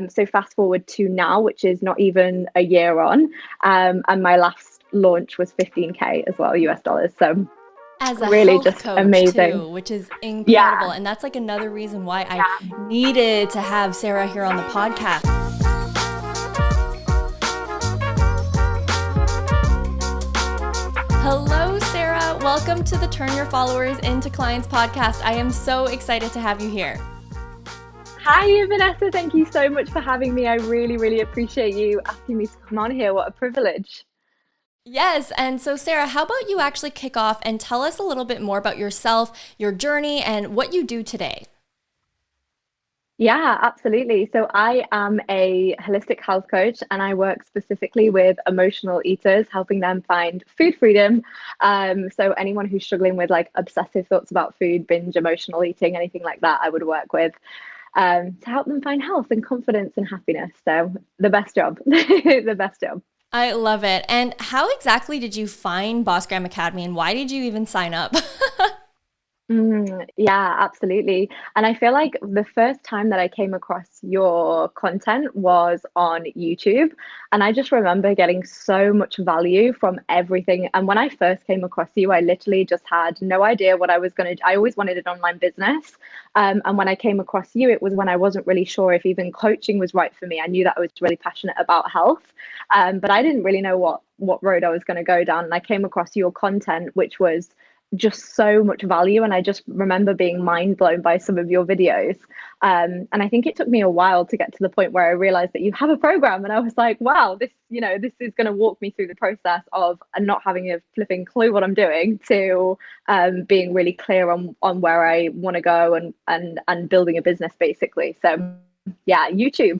So fast forward to now, which is not even a year on, and my last launch was 15K as well, US dollars. So As a really health just coach amazing. too, which is incredible. Yeah. And that's like another reason why I Yeah. needed to have Sarah here on the podcast. Hello, Sarah. Welcome to the Turn Your Followers into Clients podcast. I am so excited to have you here. Hi, Vanessa. Thank you so much for having me. I really, really appreciate you asking me to come on here. What a privilege. Yes. And so, Sarah, how about you actually kick off and tell us a little bit more about yourself, your journey, and what you do today? Yeah, absolutely. So I am a holistic health coach and I work specifically with emotional eaters, helping them find food freedom. So anyone who's struggling with like obsessive thoughts about food, binge, emotional eating, anything like that, I would work with to help them find health and confidence and happiness. So the best job, the best job. I love it. And how exactly did you find Boss Gram Academy and why did you even sign up? Yeah, absolutely. And I feel like the first time that I came across your content was on YouTube. And I just remember getting so much value from everything. And when I first came across you, I literally just had no idea what I was going to. I always wanted an online business. And when I came across you, it was when I wasn't really sure if even coaching was right for me. I knew that I was really passionate about health, but I didn't really know what road I was going to go down. And I came across your content, which was just so much value, and I just remember being mind blown by some of your videos, and I think it took me a while to get to the point where I realized that you have a program, and I was like, wow, this is going to walk me through the process of not having a flipping clue what I'm doing to being really clear on where I want to go, and building a business basically. So yeah, YouTube.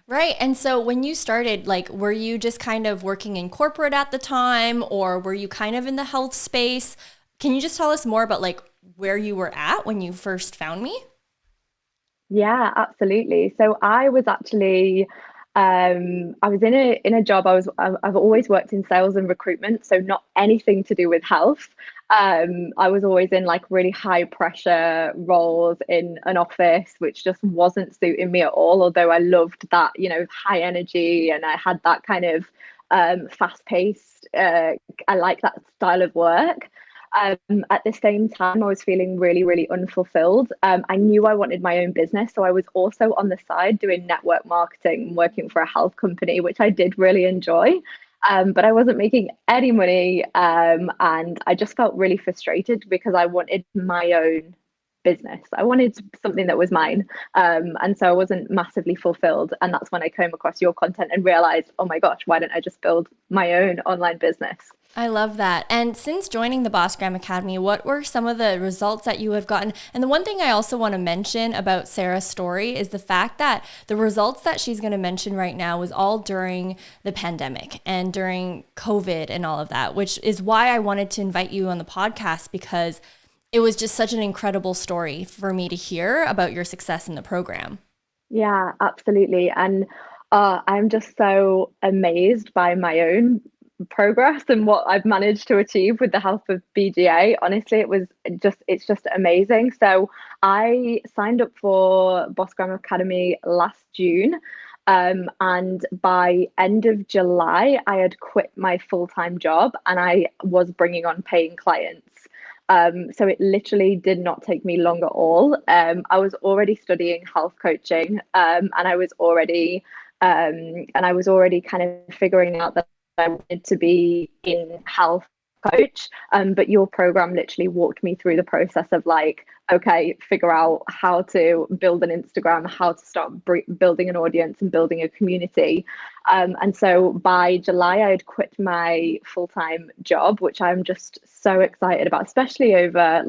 Right. And so when you started, like, were you just kind of working in corporate at the time or were you kind of in the health space? Can you just tell us more about like where you were at when you first found me? Yeah, absolutely. So I was actually I was in a job. I've always worked in sales and recruitment, so not anything to do with health. I was always in like really high pressure roles in an office, which just wasn't suiting me at all. Although I loved that, high energy, and I had that kind of fast paced. I like that style of work. At the same time, I was feeling really, really unfulfilled. I knew I wanted my own business. So I was also on the side doing network marketing, working for a health company, which I did really enjoy. But I wasn't making any money. And I just felt really frustrated because I wanted my own business. I wanted something that was mine. And so I wasn't massively fulfilled. And that's when I came across your content and realized, oh my gosh, why don't I just build my own online business? I love that. And since joining the Boss Gram Academy, what were some of the results that you have gotten? And the one thing I also want to mention about Sarah's story is the fact that the results that she's going to mention right now was all during the pandemic and during COVID and all of that, which is why I wanted to invite you on the podcast because it was just such an incredible story for me to hear about your success in the program. Yeah, absolutely. And I'm just so amazed by my own progress and what I've managed to achieve with the help of BGA. Honestly, it's just amazing. So I signed up for Boss Grammar Academy last June. And by end of July, I had quit my full-time job and I was bringing on paying clients. So it literally did not take me long at all. I was already studying health coaching, and I was already kind of figuring out that I wanted to be in health coach. But your program literally walked me through the process of like, okay, figure out how to build an Instagram, how to start building an audience and building a community. And so by July, I had quit my full-time job, which I'm just so excited about, especially over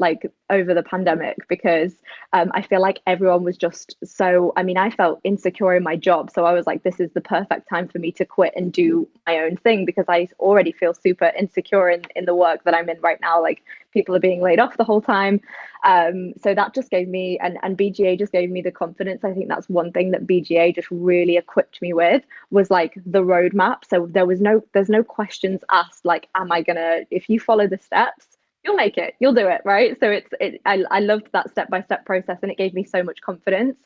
the pandemic, because I feel like everyone was just so, I mean, I felt insecure in my job. So I was like, this is the perfect time for me to quit and do my own thing because I already feel super insecure in the work that I'm in right now. Like people are being laid off the whole time. So that just gave me, and BGA just gave me the confidence. I think that's one thing that BGA just really equipped me with was like the roadmap. So there's no questions asked like, am I gonna, if you follow the steps, you'll make it, you'll do it, right? So I loved that step-by-step process, and it gave me so much confidence.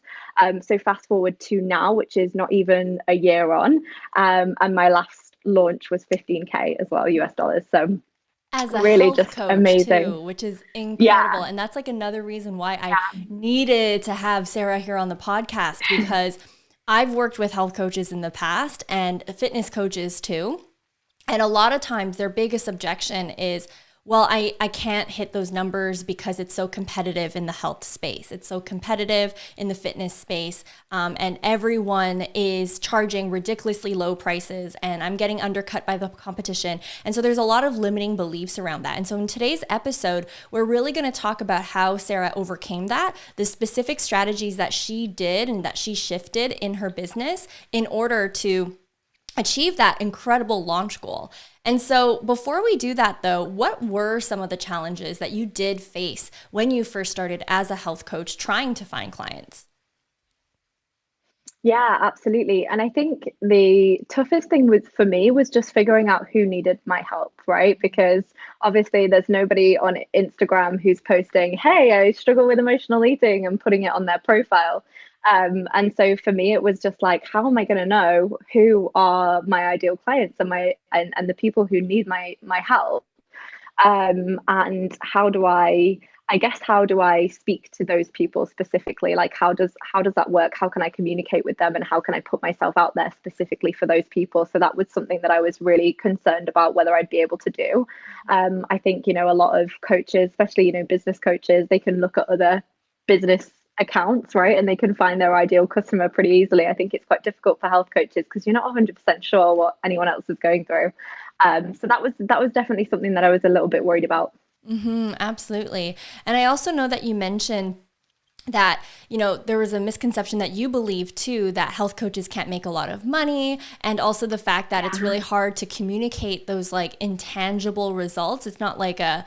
So fast forward to now, which is not even a year on, and my last launch was 15K as well, US dollars. So As a really health just coach amazing. too, which is incredible. Yeah. And that's like another reason why I needed to have Sarah here on the podcast, because I've worked with health coaches in the past and fitness coaches too. And a lot of times their biggest objection is, well, I can't hit those numbers because it's so competitive in the health space. It's so competitive in the fitness space. And everyone is charging ridiculously low prices, and I'm getting undercut by the competition. And so there's a lot of limiting beliefs around that. And so in today's episode, we're really going to talk about how Sarah overcame that, the specific strategies that she did and that she shifted in her business in order to achieve that incredible launch goal. And so before we do that though, what were some of the challenges that you did face when you first started as a health coach trying to find clients? Yeah, absolutely. And I think the toughest thing was for me was just figuring out who needed my help, right? Because obviously there's nobody on Instagram who's posting, "Hey, I struggle with emotional eating," and putting it on their profile. And so for me, it was just like, how am I going to know who are my ideal clients and and the people who need my help? And I guess how do I speak to those people specifically? Like how does that work? How can I communicate with them, and how can I put myself out there specifically for those people? So that was something that I was really concerned about whether I'd be able to do. I think, a lot of coaches, especially, business coaches, they can look at other business accounts, right? And they can find their ideal customer pretty easily. I think it's quite difficult for health coaches because you're not 100% sure what anyone else is going through. So that was definitely something that I was a little bit worried about. Absolutely. And I also know that you mentioned that, there was a misconception that you believe too, that health coaches can't make a lot of money. And also the fact that it's really hard to communicate those like intangible results. It's not like a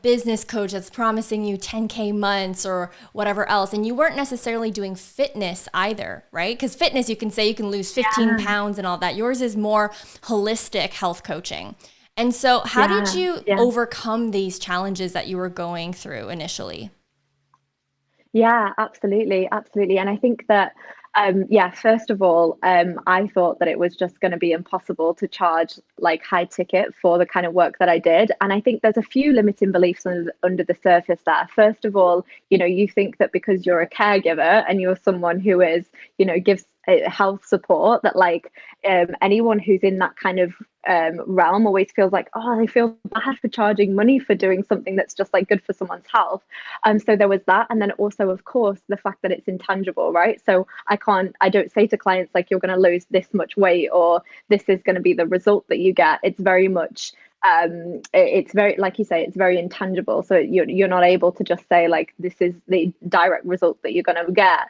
business coach that's promising you 10K months or whatever else. And you weren't necessarily doing fitness either, right? Because fitness, you can say you can lose 15 Yeah, pounds and all that. Yours is more holistic health coaching. And so how did yeah, you yeah. overcome these challenges that you were going through initially? Yeah, absolutely, absolutely. And I think that, yeah, first of all, I thought that it was just going to be impossible to charge like high ticket for the kind of work that I did. And I think there's a few limiting beliefs under the surface there. First of all, you think that because you're a caregiver and you're someone who is, gives health support, that like anyone who's in that kind of realm always feels like, oh, they feel bad for charging money for doing something that's just like good for someone's health. So there was that. And then also, of course, the fact that it's intangible, right? So I don't say to clients like, you're going to lose this much weight or this is going to be the result that you get. It's very much, it's very, like you say, it's very intangible. So you're not able to just say like, this is the direct result that you're going to get.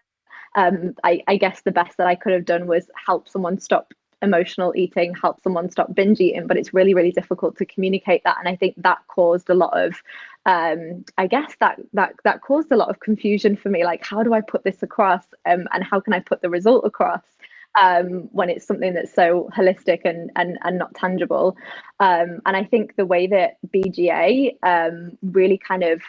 I guess the best that I could have done was help someone stop emotional eating, help someone stop binge eating, but it's really, really difficult to communicate that. And I think that caused a lot of, I guess that caused a lot of confusion for me. Like, how do I put this across, and how can I put the result across? When it's something that's so holistic and not tangible. And I think the way that BGA really kind of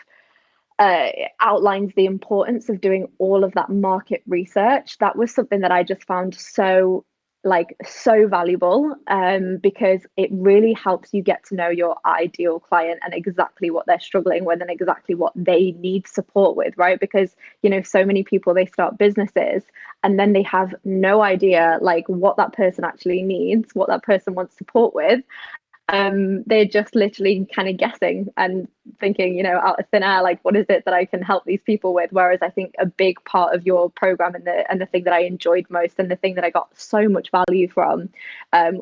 outlines the importance of doing all of that market research. That was something that I just found so valuable, because it really helps you get to know your ideal client and exactly what they're struggling with and exactly what they need support with, right? Because so many people, they start businesses and then they have no idea like what that person actually needs, what that person wants support with. They're just literally kind of guessing and thinking, out of thin air, like, what is it that I can help these people with? Whereas I think a big part of your program and the thing that I enjoyed most and the thing that I got so much value from,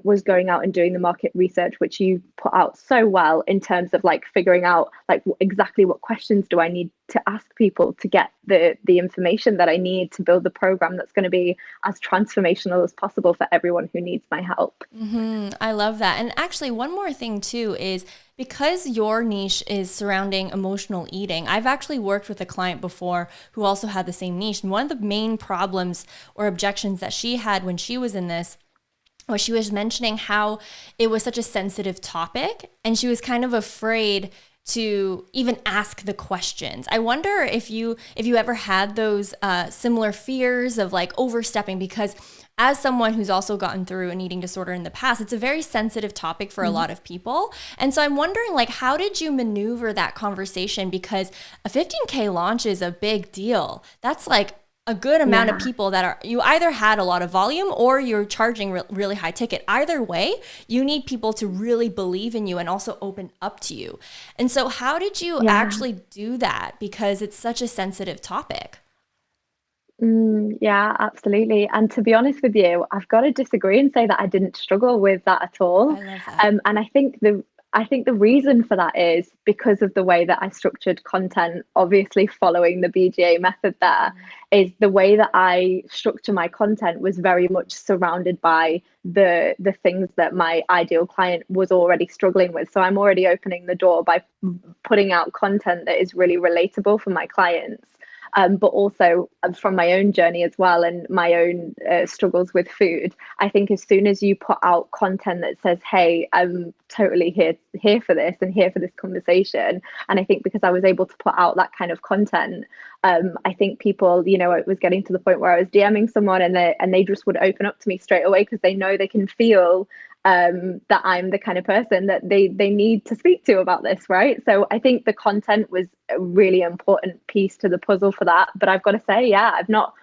was going out and doing the market research, which you put out so well in terms of like figuring out like exactly what questions do I need to ask people to get the information that I need to build the program that's going to be as transformational as possible for everyone who needs my help. I love that. And actually, one more thing too is because your niche is surrounding emotional eating, I've actually worked with a client before who also had the same niche. And one of the main problems or objections that she had when she was in this was she was mentioning how it was such a sensitive topic and she was kind of afraid to even ask the questions. I wonder if you ever had those similar fears of like overstepping, because as someone who's also gotten through an eating disorder in the past, it's a very sensitive topic for a lot of people. And so I'm wondering, like, how did you maneuver that conversation? Because a 15K launch is a big deal. That's like a good amount of Yeah. people that are, you either had a lot of volume or you're charging really high ticket. Either way, you need people to really believe in you and also open up to you. And so how did you Yeah. actually do that? Because it's such a sensitive topic. Yeah, absolutely. And to be honest with you, I've got to disagree and say that I didn't struggle with that at all. I love that. And I think the reason for that is because of the way that I structured content, obviously following the BGA method there, is the way that I structure my content was very much surrounded by the things that my ideal client was already struggling with. So I'm already opening the door by putting out content that is really relatable for my clients. But also from my own journey as well and my own struggles with food. I think as soon as you put out content that says, "Hey, I'm totally here for this and here for this conversation," and I think because I was able to put out that kind of content, I think people, it was getting to the point where I was DMing someone and they just would open up to me straight away because they know they can feel that I'm the kind of person that they need to speak to about this, right? So I think the content was a really important piece to the puzzle for that. But I've got to say, yeah, I've not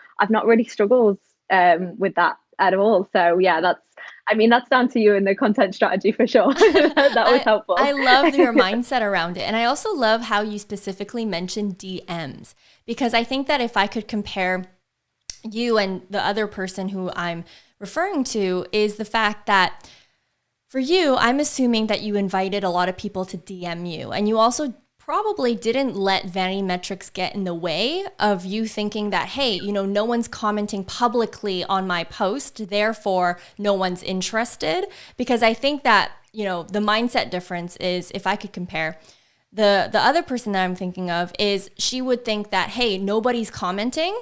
really struggled with that at all. So yeah, that's down to you and the content strategy for sure. That was I helpful. love your mindset around it. And I also love how you specifically mentioned DMs, because I think that if I could compare you and the other person who I'm referring to, is the fact that for you, I'm assuming that you invited a lot of people to DM you, and you also probably didn't let vanity metrics get in the way of you thinking that, hey, no one's commenting publicly on my post, therefore no one's interested. Because I think that, the mindset difference is, if I could compare, the other person that I'm thinking of is, she would think that, hey, nobody's commenting,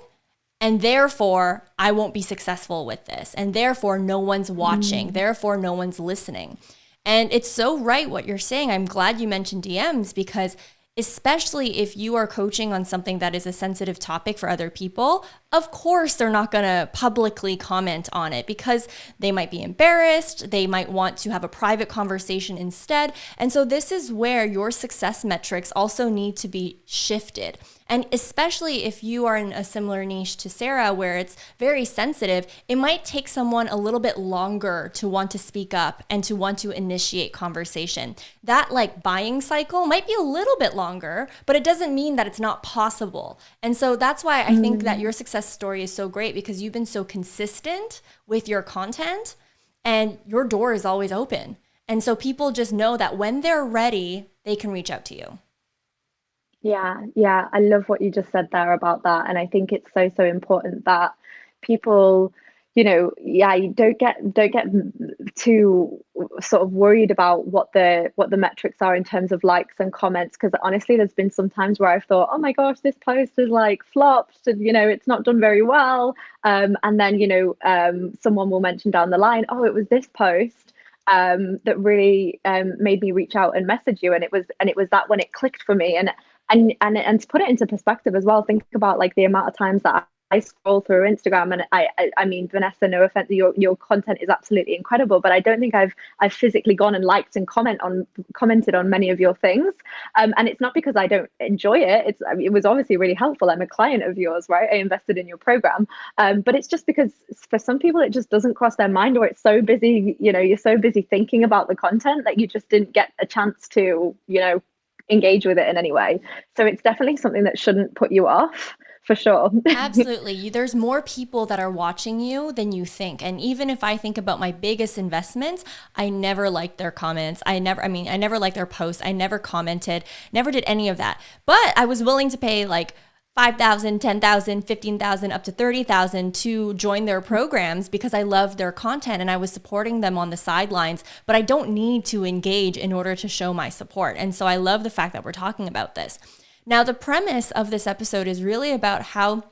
and therefore I won't be successful with this. And therefore no one's watching. Therefore no one's listening. And it's so right what you're saying. I'm glad you mentioned DMs, because especially if you are coaching on something that is a sensitive topic for other people, of course they're not going to publicly comment on it because they might be embarrassed. They might want to have a private conversation instead. And so this is where your success metrics also need to be shifted. And especially if you are in a similar niche to Sarah, where it's very sensitive, it might take someone a little bit longer to want to speak up and to want to initiate conversation. That like buying cycle might be a little bit longer, but it doesn't mean that it's not possible. And so that's why I think that your success story is so great, because you've been so consistent with your content and your door is always open. And so people just know that when they're ready, they can reach out to you. Yeah, yeah, I love what you just said there about that. And I think it's so, so important that people, yeah, you don't get too sort of worried about what the metrics are in terms of likes and comments. Because honestly, there's been some times where I've thought, oh my gosh, this post is like flopped and it's not done very well. And then, someone will mention down the line, oh, it was this post that really made me reach out and message you, and it was that when it clicked for me. And to put it into perspective as well, think about like the amount of times that I scroll through Instagram, and I mean, Vanessa, no offense, your content is absolutely incredible, but I don't think I've physically gone and liked and commented on many of your things, and it's not because I don't enjoy it. It was obviously really helpful. I'm a client of yours, right? I invested in your program, but it's just because for some people it just doesn't cross their mind, or it's so busy, you're so busy thinking about the content that you just didn't get a chance to, engage with it in any way. So it's definitely something that shouldn't put you off, for sure. Absolutely. There's more people that are watching you than you think. And even if I think about my biggest investments, I never liked their comments. I never liked their posts. I never commented, never did any of that. But I was willing to pay like 5,000, 10,000, 15,000, up to 30,000 to join their programs because I loved their content and I was supporting them on the sidelines, but I don't need to engage in order to show my support. And so I love the fact that we're talking about this. Now, the premise of this episode is really about how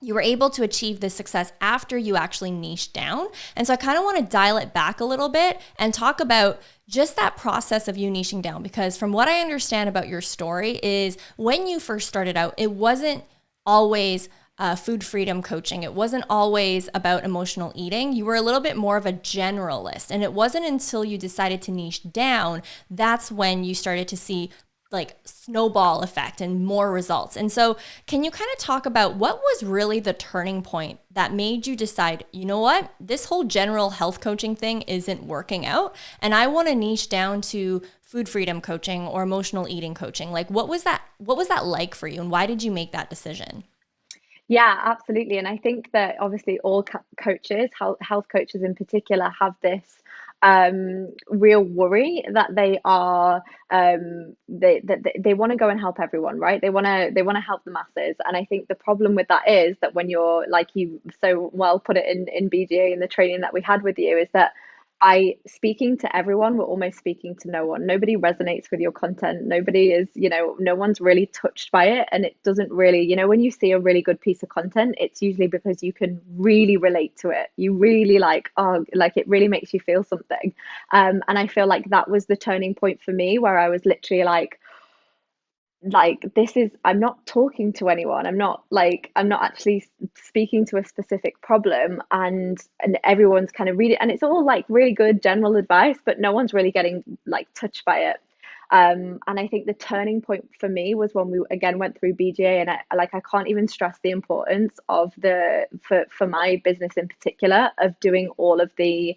you were able to achieve this success after you actually niched down. And so I kind of want to dial it back a little bit and talk about just that process of you niching down, because from what I understand about your story is when you first started out, it wasn't always food freedom coaching. It wasn't always about emotional eating. You were a little bit more of a generalist. And it wasn't until you decided to niche down, that's when you started to see like snowball effect and more results. And so can you kind of talk about what was really the turning point that made you decide, you know what, this whole general health coaching thing isn't working out and I want to niche down to food freedom coaching or emotional eating coaching? Like what was that like for you and why did you make that decision? Yeah, absolutely. And I think that obviously all coaches, health coaches in particular, have this real worry that they are they want to go and help everyone, right? They want to help the masses. And I think the problem with that is that when you're, like you so well put it in BGA in the training that we had with you, is that by speaking to everyone, we're almost speaking to no one. Nobody resonates with your content. Nobody is, no one's really touched by it. And it doesn't really, when you see a really good piece of content, it's usually because you can really relate to it. You really like, oh, like it really makes you feel something. And I feel like that was the turning point for me where I was literally like this is, I'm not talking to anyone, I'm not actually speaking to a specific problem, and everyone's kind of reading, and it's all like really good general advice, but no one's really getting like touched by it. And I think the turning point for me was when we again went through BGA, and I can't even stress the importance of for my business in particular, of doing all of the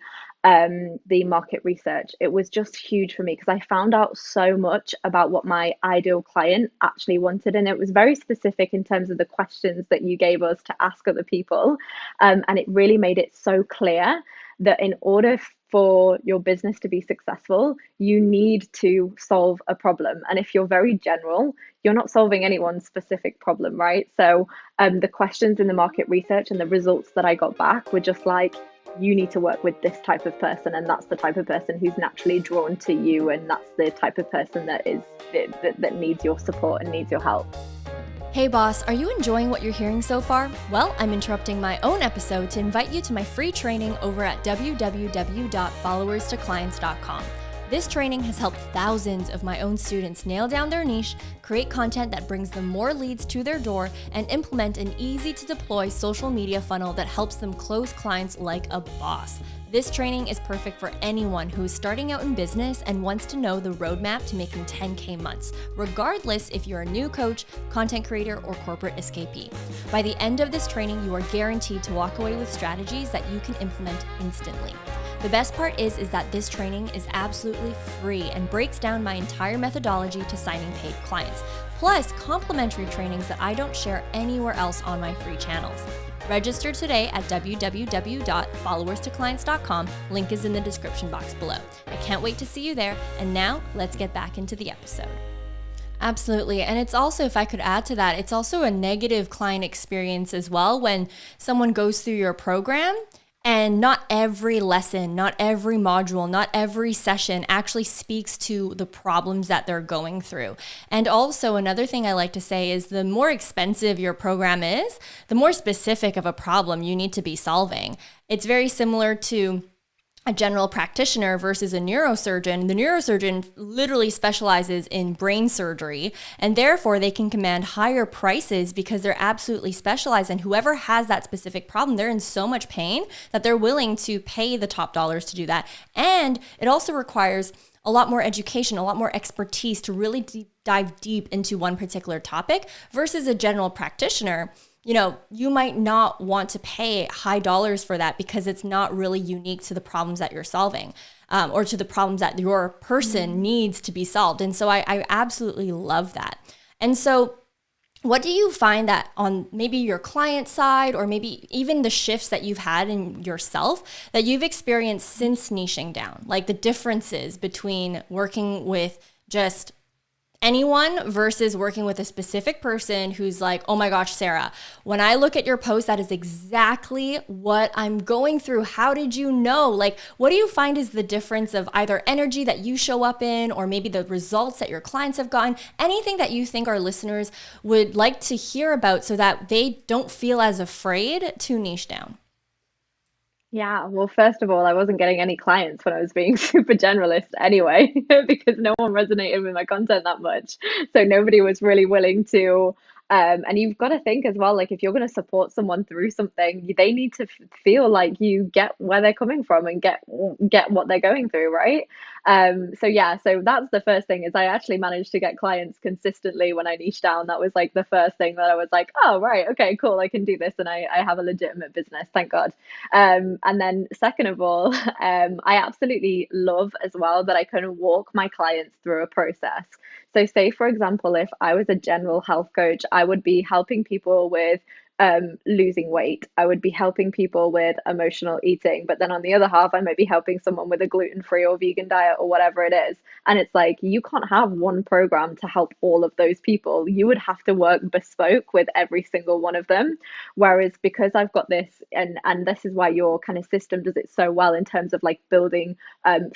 market research. It was just huge for me because I found out so much about what my ideal client actually wanted, and it was very specific in terms of the questions that you gave us to ask other people, and it really made it so clear that in order for your business to be successful, you need to solve a problem. And if you're very general, you're not solving anyone's specific problem, right? So the questions in the market research and the results that I got back were just like, you need to work with this type of person, and that's the type of person who's naturally drawn to you, and that's the type of person that needs your support and needs your help. Hey boss, are you enjoying what you're hearing so far? Well, I'm interrupting my own episode to invite you to my free training over at www.followerstoclients.com. This training has helped thousands of my own students nail down their niche, create content that brings them more leads to their door, and implement an easy to deploy social media funnel that helps them close clients like a boss. This training is perfect for anyone who is starting out in business and wants to know the roadmap to making 10K months, regardless if you're a new coach, content creator, or corporate escapee. By the end of this training, you are guaranteed to walk away with strategies that you can implement instantly. The best part is that this training is absolutely free and breaks down my entire methodology to signing paid clients, plus complimentary trainings that I don't share anywhere else on my free channels. Register today at www.followerstoclients.com. Link is in the description box below. I can't wait to see you there. And now let's get back into the episode. Absolutely. And it's also, if I could add to that, it's also a negative client experience as well when someone goes through your program and not every lesson, not every module, not every session actually speaks to the problems that they're going through. And also another thing I like to say is the more expensive your program is, the more specific of a problem you need to be solving. It's very similar to a general practitioner versus a neurosurgeon. The neurosurgeon literally specializes in brain surgery, and therefore they can command higher prices because they're absolutely specialized. And whoever has that specific problem, they're in so much pain that they're willing to pay the top dollars to do that. And it also requires a lot more education, a lot more expertise to really dive deep into one particular topic versus a general practitioner. You might not want to pay high dollars for that because it's not really unique to the problems that you're solving, or to the problems that your person needs to be solved. And so I absolutely love that. And so what do you find that on maybe your client side, or maybe even the shifts that you've had in yourself that you've experienced since niching down, like the differences between working with just anyone versus working with a specific person who's like, oh my gosh, Sarah, when I look at your post, that is exactly what I'm going through. How did you know? Like, what do you find is the difference of either energy that you show up in, or maybe the results that your clients have gotten? Anything that you think our listeners would like to hear about so that they don't feel as afraid to niche down? Yeah, well, first of all, I wasn't getting any clients when I was being super generalist anyway, because no one resonated with my content that much. So nobody was really willing to. And you've got to think as well, like if you're going to support someone through something, they need to feel like you get where they're coming from and get what they're going through, right? So yeah, so that's the first thing is I actually managed to get clients consistently when I niche down. That was like the first thing that I was like, oh, right, okay, cool, I can do this, and I have a legitimate business, thank God. And then second of all, I absolutely love as well that I can walk my clients through a process. So say, for example, if I was a general health coach, I would be helping people with losing weight. I would be helping people with emotional eating. But then on the other half, I might be helping someone with a gluten-free or vegan diet or whatever it is. And it's like, you can't have one program to help all of those people. You would have to work bespoke with every single one of them. Whereas because I've got this, and this is why your kind of system does it so well in terms of like building,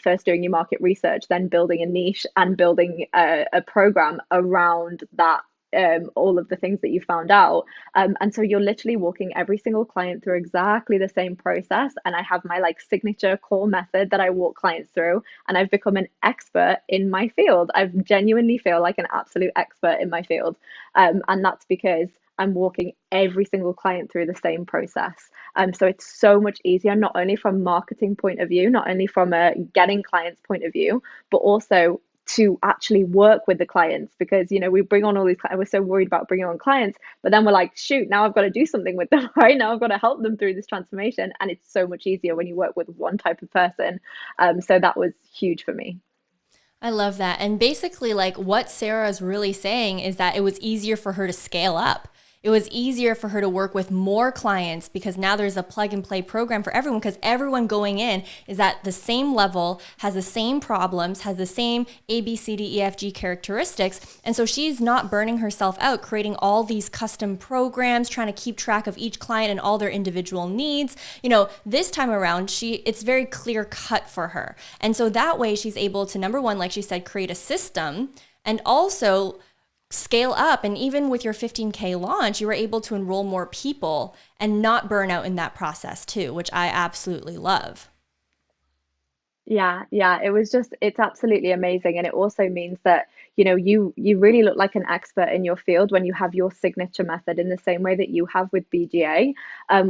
first doing your market research, then building a niche and building a program around that, all of the things that you found out. And so you're literally walking every single client through exactly the same process. And I have my like signature core method that I walk clients through, and I've become an expert in my field. I genuinely feel like an absolute expert in my field. And that's because I'm walking every single client through the same process. So it's so much easier, not only from marketing point of view, not only from a getting clients point of view, but also to actually work with the clients, because we bring on all these we're so worried about bringing on clients, but then we're like, shoot, now I've got to do something with them. Right now I've got to help them through this transformation, and it's so much easier when you work with one type of person. So that was huge for me. I love that. And basically, like what Sarah is really saying is that it was easier for her to scale up. It was easier for her to work with more clients because now there's a plug and play program for everyone, because everyone going in is at the same level, has the same problems, has the same A, B, C, D, E, F, G characteristics. And so she's not burning herself out creating all these custom programs, trying to keep track of each client and all their individual needs. This time around, it's very clear cut for her. And so that way she's able to, number one, like she said, create a system, and also scale up. And even with your 15K launch, you were able to enroll more people and not burn out in that process too, which I absolutely love. Yeah, it's absolutely amazing. And it also means that, you really look like an expert in your field when you have your signature method, in the same way that you have with BGA,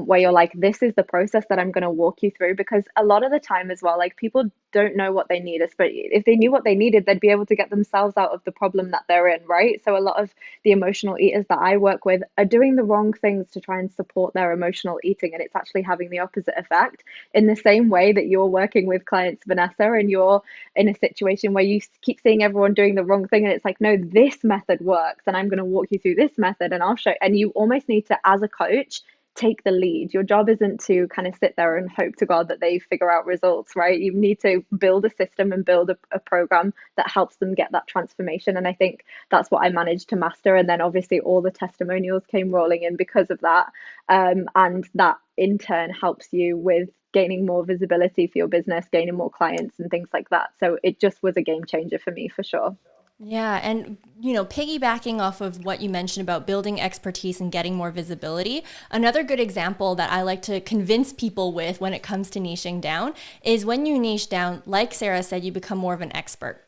where you're like, this is the process that I'm going to walk you through. Because a lot of the time as well, like people don't know what they need, but if they knew what they needed, they'd be able to get themselves out of the problem that they're in, right? So a lot of the emotional eaters that I work with are doing the wrong things to try and support their emotional eating, and it's actually having the opposite effect. In the same way that you're working with clients, Vanessa, and you're in a situation where you keep seeing everyone doing the wrong thing, and it's like, no, this method works, and I'm going to walk you through this method, and I'll show. And you almost need to, as a coach, take the lead. Your job isn't to kind of sit there and hope to God that they figure out results, right? You need to build a system and build a program that helps them get that transformation. And I think that's what I managed to master. And then obviously all the testimonials came rolling in because of that. And that in turn helps you with gaining more visibility for your business, gaining more clients and things like that. So it just was a game changer for me, for sure. Yeah. And, piggybacking off of what you mentioned about building expertise and getting more visibility, another good example that I like to convince people with when it comes to niching down is when you niche down, like Sarah said, you become more of an expert.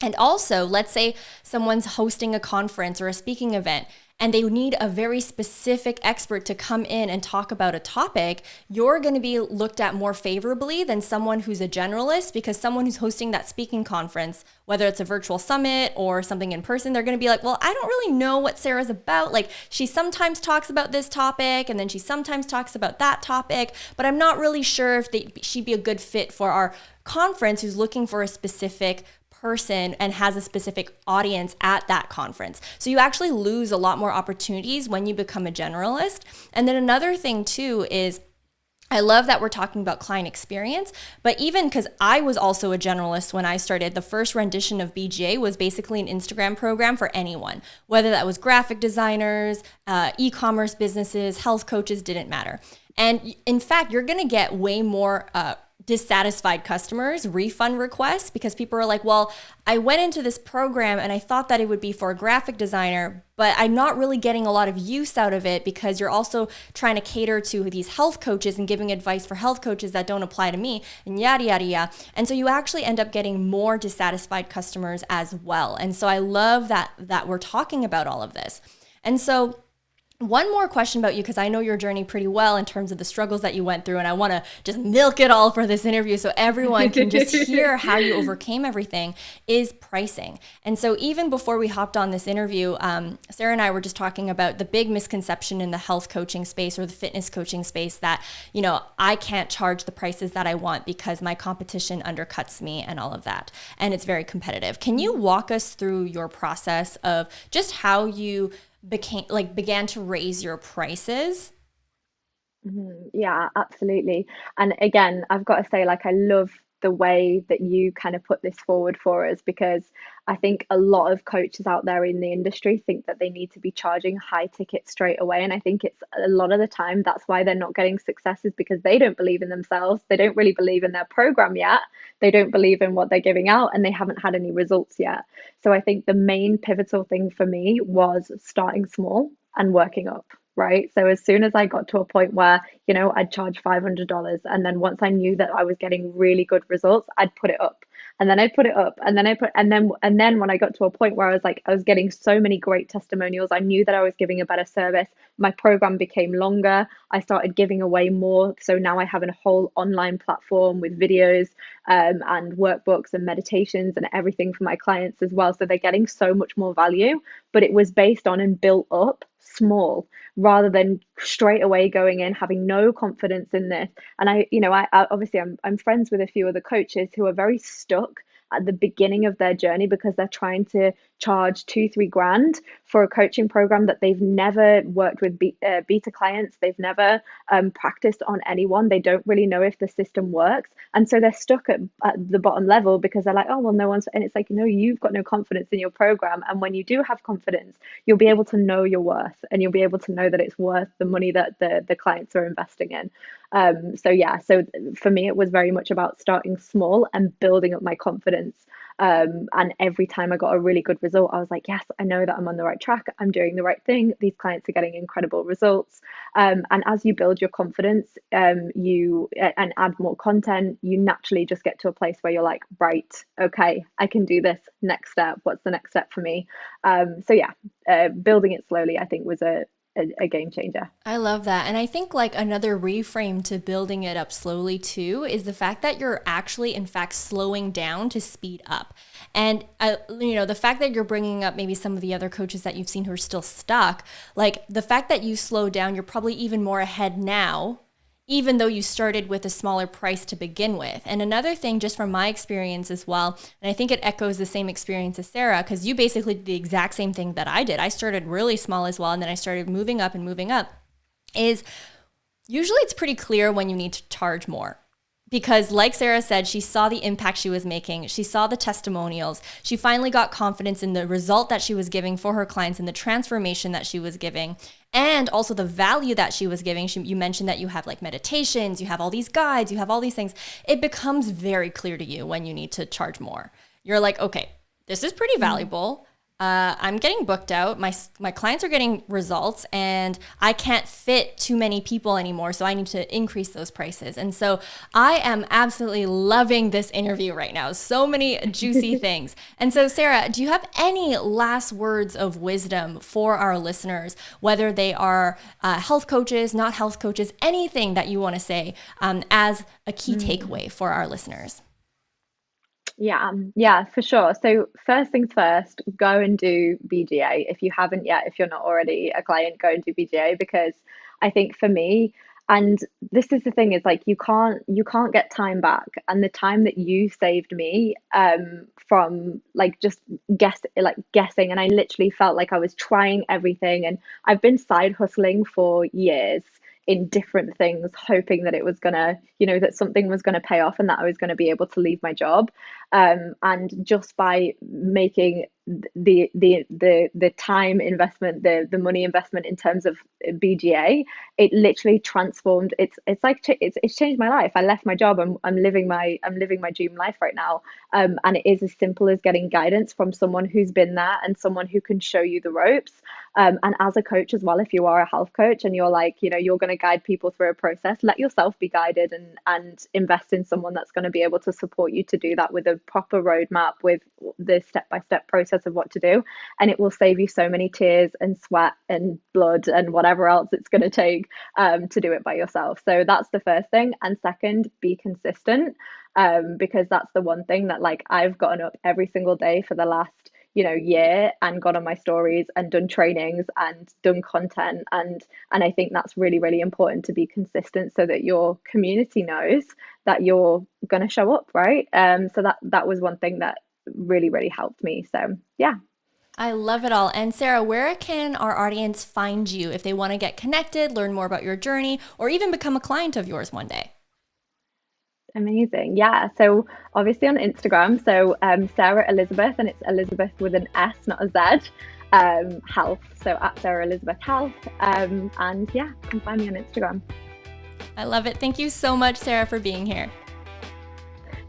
And also, let's say someone's hosting a conference or a speaking event, and they need a very specific expert to come in and talk about a topic. You're going to be looked at more favorably than someone who's a generalist, because someone who's hosting that speaking conference, whether it's a virtual summit or something in person, they're going to be like, well, I don't really know what Sarah's about. Like, she sometimes talks about this topic and then she sometimes talks about that topic, but I'm not really sure if she'd be a good fit for our conference who's looking for a specific person and has a specific audience at that conference. So you actually lose a lot more opportunities when you become a generalist. And then another thing too is I love that we're talking about client experience, but even because I was also a generalist when I started, the first rendition of BGA was basically an Instagram program for anyone, whether that was graphic designers, e commerce businesses, health coaches, didn't matter. And in fact, you're going to get way more dissatisfied customers refund requests because people are like, well, I went into this program and I thought that it would be for a graphic designer, but I'm not really getting a lot of use out of it because you're also trying to cater to these health coaches and giving advice for health coaches that don't apply to me, and yada yada yada. And so you actually end up getting more dissatisfied customers as well. And so I love that we're talking about all of this. And so one more question about you, because I know your journey pretty well in terms of the struggles that you went through, and I want to just milk it all for this interview so everyone can just hear how you overcame everything, is pricing. And so even before we hopped on this interview, Sarah and I were just talking about the big misconception in the health coaching space or the fitness coaching space that, I can't charge the prices that I want because my competition undercuts me and all of that. And it's very competitive. Can you walk us through your process of just how you began to raise your prices? Yeah, absolutely. And again, I've got to say, like, I love the way that you kind of put this forward for us, because I think a lot of coaches out there in the industry think that they need to be charging high ticket straight away. And I think it's a lot of the time that's why they're not getting success, is because they don't believe in themselves. They don't really believe in their program yet. They don't believe in what they're giving out, and they haven't had any results yet. So I think the main pivotal thing for me was starting small and working up. Right. So as soon as I got to a point where, I'd charge $500, and then once I knew that I was getting really good results, I'd put it up. And then I'd put it up, and then and then when I got to a point where I was getting so many great testimonials, I knew that I was giving a better service. My program became longer. I started giving away more. So now I have a whole online platform with videos, and workbooks and meditations and everything for my clients as well. So they're getting so much more value, but it was based on and built up small, rather than straight away going in having no confidence in this. And I obviously I'm friends with a few other coaches who are very stuck at the beginning of their journey because they're trying to charge 2-3 grand for a coaching program that they've never worked with beta clients. They've never practiced on anyone. They don't really know if the system works, and so they're stuck at the bottom level because they're like, oh well, no one's. And it's like, no, you've got no confidence in your program, and when you do have confidence, you'll be able to know your worth, and you'll be able to know that it's worth the money that the clients are investing in. So yeah, so for me, it was very much about starting small and building up my confidence. And every time I got a really good result, I was like, yes, I know that I'm on the right track. I'm doing the right thing. These clients are getting incredible results. And as you build your confidence, you and add more content, you naturally just get to a place where you're like, right, okay, I can do this. Next step. What's the next step for me? So yeah, building it slowly, I think, was a game changer. I love that. And I think like another reframe to building it up slowly too is the fact that you're actually, in fact, slowing down to speed up. And, the fact that you're bringing up maybe some of the other coaches that you've seen who are still stuck, like the fact that you slow down, you're probably even more ahead now, even though you started with a smaller price to begin with. And another thing, just from my experience as well, and I think it echoes the same experience as Sarah, because you basically did the exact same thing that I did. I started really small as well, and then I started moving up, is usually it's pretty clear when you need to charge more. Because like Sarah said, she saw the impact she was making. She saw the testimonials. She finally got confidence in the result that she was giving for her clients and the transformation that she was giving, and also the value that she was giving. You mentioned that you have like meditations, you have all these guides, you have all these things. It becomes very clear to you when you need to charge more. You're like, okay, this is pretty valuable. I'm getting booked out. My clients are getting results, and I can't fit too many people anymore. So I need to increase those prices. And so I am absolutely loving this interview right now. So many juicy things. And so, Sarah, do you have any last words of wisdom for our listeners, whether they are health coaches, not health coaches, anything that you want to say as a key takeaway for our listeners? Yeah, for sure. So first things first, go and do BGA. If you haven't yet, if you're not already a client, go and do BGA, because I think for me, and this is the thing, is like you can't get time back. And the time that you saved me from like just guessing, and I literally felt like I was trying everything, and I've been side hustling for years in different things, hoping that it was gonna, that something was gonna pay off and that I was gonna be able to leave my job. And just by making the time investment, the money investment in terms of BGA, it literally transformed. It's like it's changed my life. I left my job. I'm living my dream life right now. And it is as simple as getting guidance from someone who's been there and someone who can show you the ropes. And as a coach as well, if you are a health coach and you're like, you're going to guide people through a process, let yourself be guided, and invest in someone that's going to be able to support you to do that with a proper roadmap, with the step-by-step process of what to do. And it will save you so many tears and sweat and blood and whatever else it's going to take to do it by yourself. So that's the first thing. And second, be consistent, because that's the one thing that, like, I've gotten up every single day for the last year and gone on my stories and done trainings and done content, and I think that's really, really important, to be consistent so that your community knows that you're going to show up, right? So that was one thing that really, really helped me. So yeah. I love it all. And Sarah, where can our audience find you if they want to get connected, learn more about your journey, or even become a client of yours one day? Amazing. Yeah. So obviously on Instagram. So Sarah Elizabeth, and it's Elizabeth with an S, not a Z. Health. So at Sarah Elizabeth Health. And yeah, you can find me on Instagram. I love it. Thank you so much, Sarah, for being here.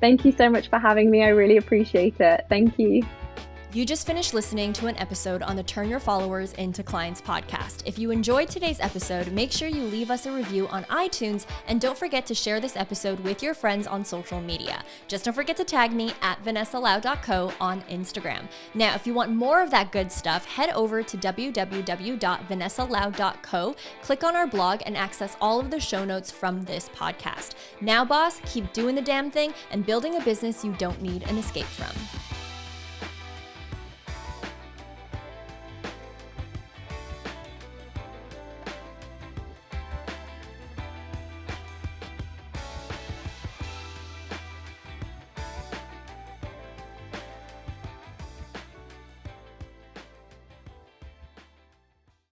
Thank you so much for having me. I really appreciate it. Thank you. You just finished listening to an episode on the Turn Your Followers into Clients podcast. If you enjoyed today's episode, make sure you leave us a review on iTunes, and don't forget to share this episode with your friends on social media. Just don't forget to tag me at vanessalau.co on Instagram. Now, if you want more of that good stuff, head over to www.vanessalau.co, click on our blog, and access all of the show notes from this podcast. Now, boss, keep doing the damn thing and building a business you don't need an escape from.